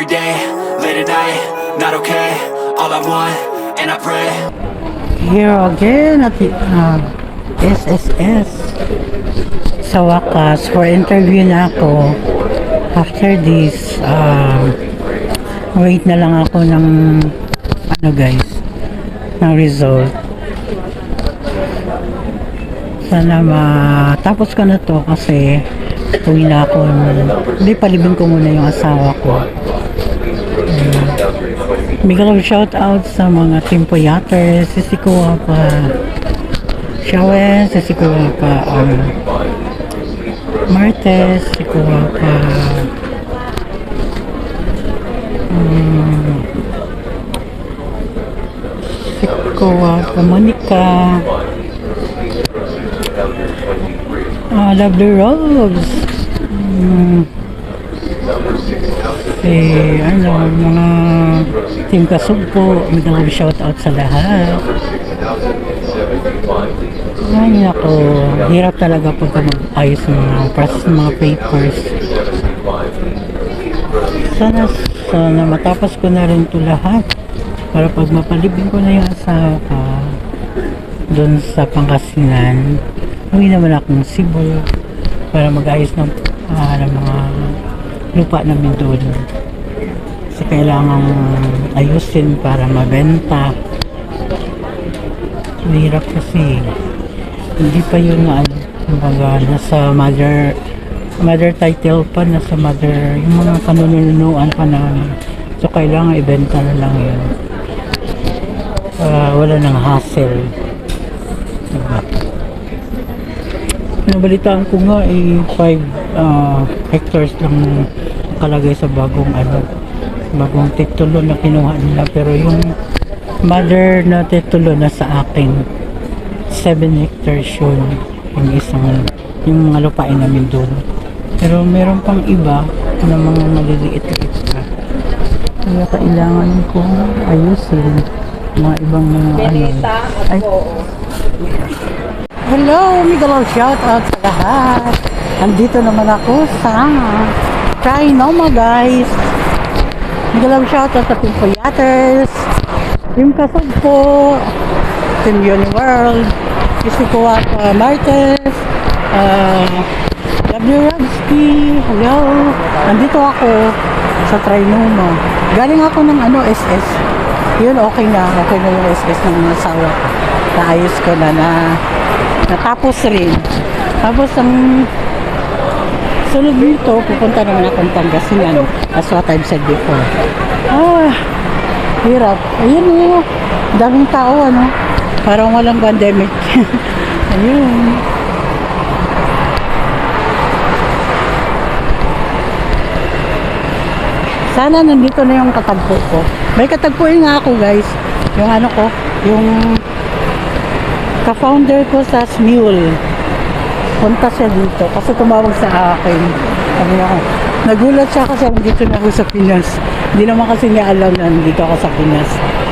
every day, late at night, not okay. All I want, and I pray. Here again at the SSS. Sa wakas, for interview na ako. After this, wait na lang ako ng ano guys, ng result. Sana matapos ko na to kasi uwi na ako. Hindi, palibing ko muna yung asawa ko. Biglang shout out sa mga Team Poyater, sisikuha pa Shawen, sisikuha pa Martes, sisikuha pa sisikuha pa Monica, Lovely Rose, mga Team Kasugpo, biglang shout out sa lahat. Ay nako, hirap talaga pagka mag-ayos ng mga process ng mga papers. Sana matapos ko na rin ito lahat para pag mapalibing ko na yung asawa ko doon sa Pangasinan, uwi naman akong Cebu para mag-ayos ng mga lupa namin doon. Kasi kailangan ayusin para mabenta. Mahirap kasi hindi pa yun na nasa mother title pa, nasa mother, yung mga kanununuan pa namin. So kailangan ibenta na lang yun. Wala nang hassle. Diba? Nabalitaan ko nga 5 hectares lang nakalagay sa bagong titulo na kinuha nila, pero yung mother na titulo na sa akin 7 hectares yun, yung mga lupain namin doon, pero meron pang iba na mga maliliit pa, kaya kailangan ko ayusin mga ibang Hello, Miguel, shout out sa lahat. Andito naman ako sa Trinoma guys. Miguel, shout out sa Team Poyaters, Team Kasugpo, Team Uniworld, Isikuwa pa Martes, W. Rabski. Hello, andito ako sa Trinoma. Galing ako ng SS. Yun, okay na yung SS ng asawa ko. Naayos ko na natapos rin. Tapos ang sunod nito, pupunta naman akong Pangasinan, as what I've said before. Hirap. Ayun daming tao parang walang pandemic. Ayun. Sana nandito na yung katagpo ko. May katagpuin nga ako guys. Yung yung ka-founder ko sa Smule. Punta siya dito kasi tumawag sa akin. Sabi niya, nagulat siya kasi dito na ako sa Pinas. Hindi naman kasi niya alam na nandito ako sa Pinas.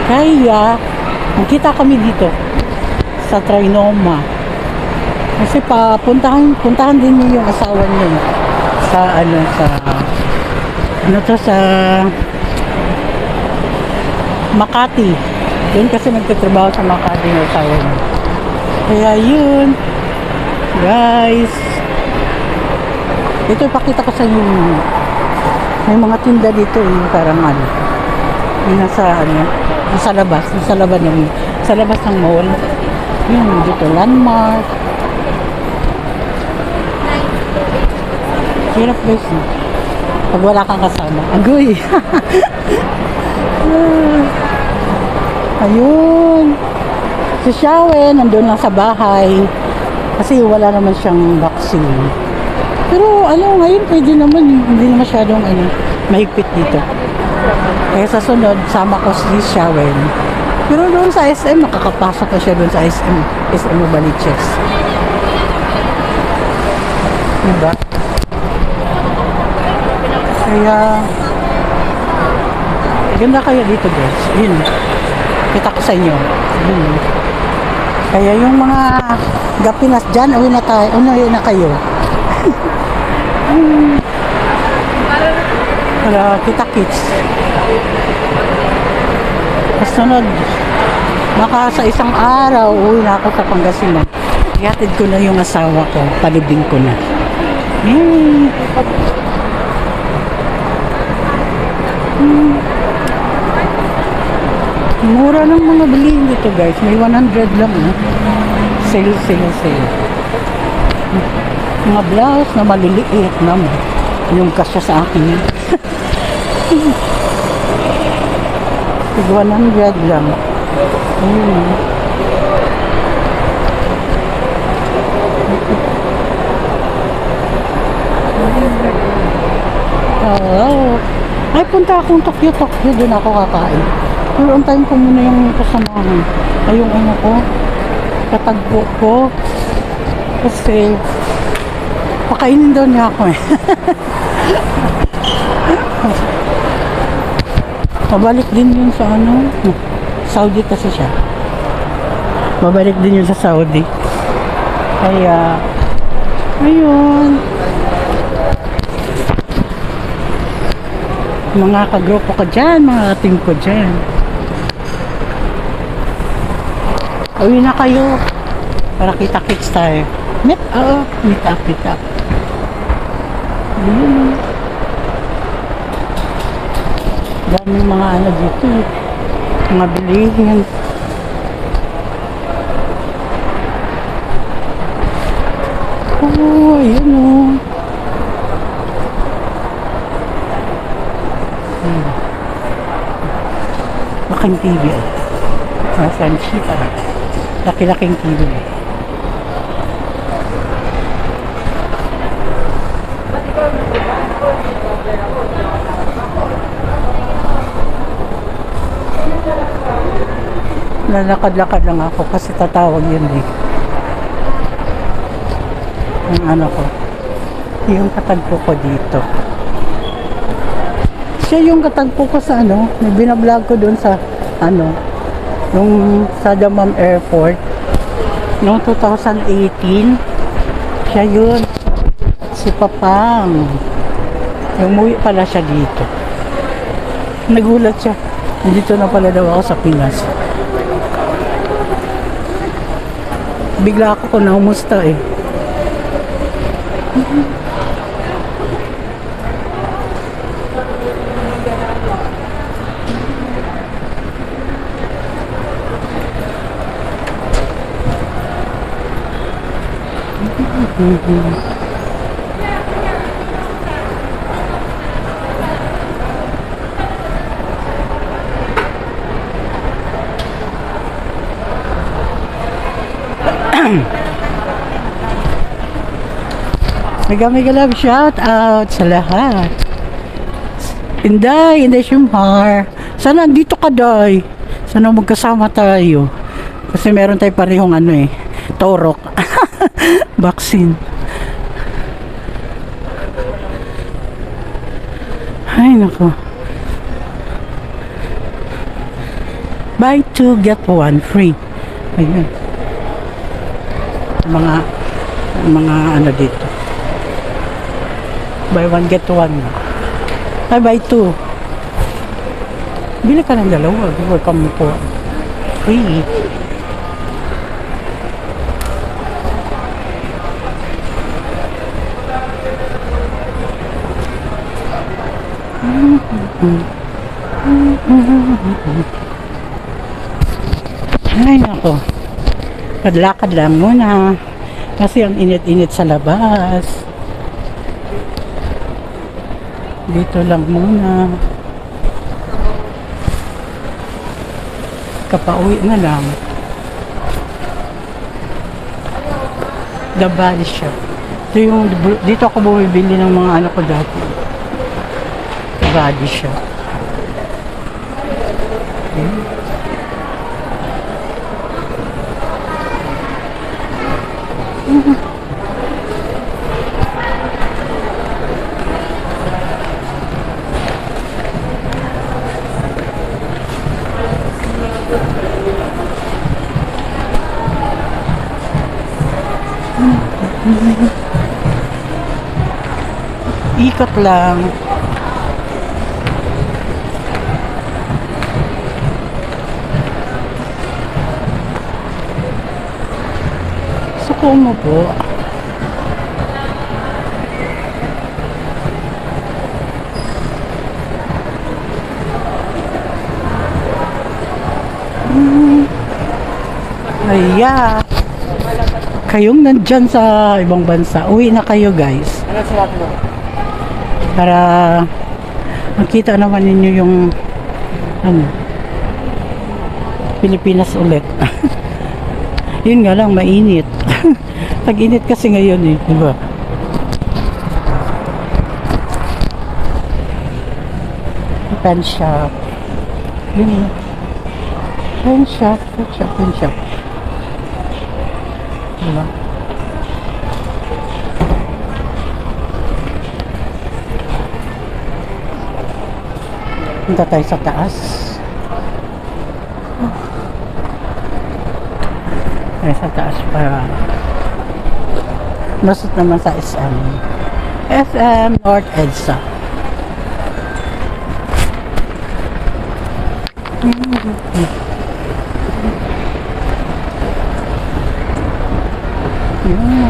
Kaya, nakita kami dito sa Trinoma. Kasi puntahan din niya yung asawa niya sa Makati. Yun kasi nagtatrabaho sa Makati yung asawa niya. Kaya yun, guys. Ito ipakita ko sa inyo. May mga tinda dito parang yung nasa labas ng mall. Yun, dito landmark. Hirap guys. Pag wala kang kasama. Agoy. Ayun. Si Shawen, nandun lang sa bahay. Kasi wala naman siyang vaccine. Pero ngayon pwede naman. Hindi na masyadong mahigpit dito. Kaya sa sunod, sama ko si Shawen. Pero doon sa SM, makakapasok ko siya doon sa SM Novaliches. Diba? Kaya ganda kaya dito guys. Yun. Kita ko sa inyo. Yun. Kaya yung mga gapinas dyan, uwi na kayo. Para kita-kits. Kasunod, baka sa isang araw, uwi na ako sa Pangasinan. Ihatid ko na yung asawa ko, palibing ko na. Yay! Mura ng mga bilihin dito guys. May 100 lang. Sale, sale, sale. Mga blouse na maliliit naman. Yung kasya sa akin. Tig 100 lang. Oh. Ay, punta akong Tokyo. Doon ako kakain. Pero on time ko muna yung kasamahan. Ay, yung ano ko. Katagpo ko. Kasi pakainin daw niya ako eh. Pabalik din yun sa ano. Saudi kasi siya. Babalik din yun sa Saudi. Kaya ayun. Mga kagrupo ko dyan, mga team ko dyan. Uwi na kayo para kita-kits tayo. Meet up. Daming mga ano dito, mga bilihin. Oh, ayun oh. Laking TV. Nasaan siya? Laki-laking TV. Lalakad-lakad lang ako kasi tatawag yun eh. Ang ano ko. Yung katagpo ko dito. Siya yung katagpo ko sa ano, may binablog ko doon sa ano, yung sa Damam Airport noong 2018. Siya yun, si Papang. Umuwi pala siya dito. Nagulat siya, dito na pala daw ako sa Pinas. Bigla ako kung naumusta eh. Mega love shout out sa lahat. Inday Shumhar. Sana andito ka, Day. Sana magkasama tayo. Kasi meron tayo parehong ano eh, torok. Vaccine. Ay, nako. Buy 2, get 1 free. Ayun. Mga ano dito. Buy 1, get 1. Ay, buy 2. Bili ka ng dalawa. Welcome po. Free. Ay, nako. Padlakad lang muna. Kasi ang init-init sa labas. Dito lang muna. Kapauwi na lang. The Body Shop. Dito ako bumibili ng mga ano ko dati. The Body Shop. Ikot lang. po umupo. Aya. Kayong nandyan sa ibang bansa, uwi na kayo guys. Ano sinabi mo? Para makita naman ninyo yung ano, Pilipinas ulit. Yun nga lang, mainit. Tag-init kasi ngayon eh, di ba? Pen shop. Yun. Pen shop, pen shop, pen shop. Diba? Punta tayo sa taas. Tayo sa taas para nasot naman sa SM. SM North EDSA.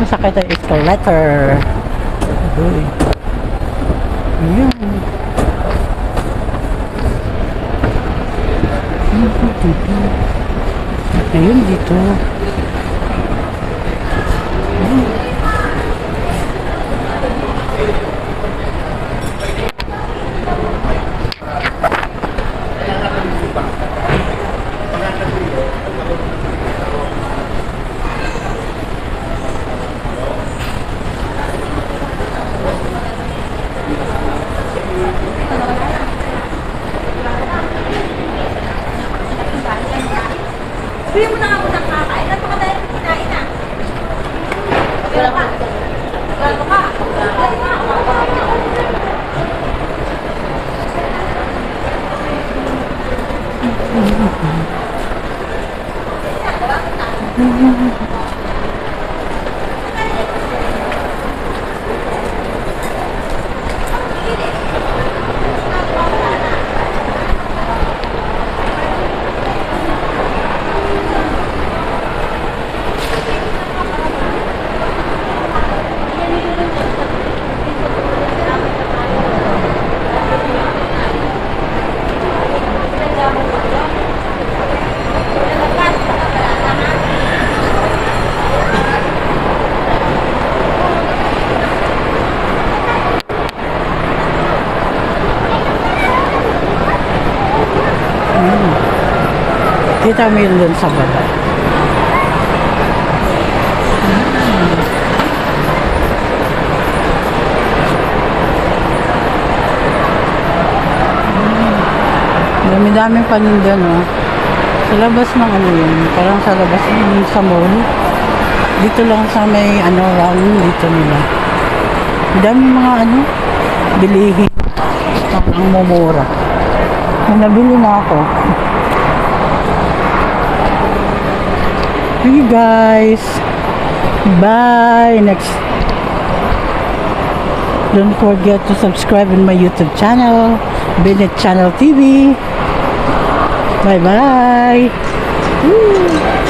Sakay tayo escalator. Uy. Ayan. Ayun dito. Bili mo na nga muna kakain. At baka dahil kinain na. Wala ka. Wala ka. Kita mo yun dun sa baba. Dami-daming paninda, no? Sa labas ng ano yun, parang sa labas ng sa mall. Dito lang sa may ano, round dito nila. Dami mga ano, bilihin. Ang mumura. Nabili na ako. Hey guys, bye. Next, don't forget to subscribe in my YouTube channel, Binet Channel TV. Bye bye. Woo.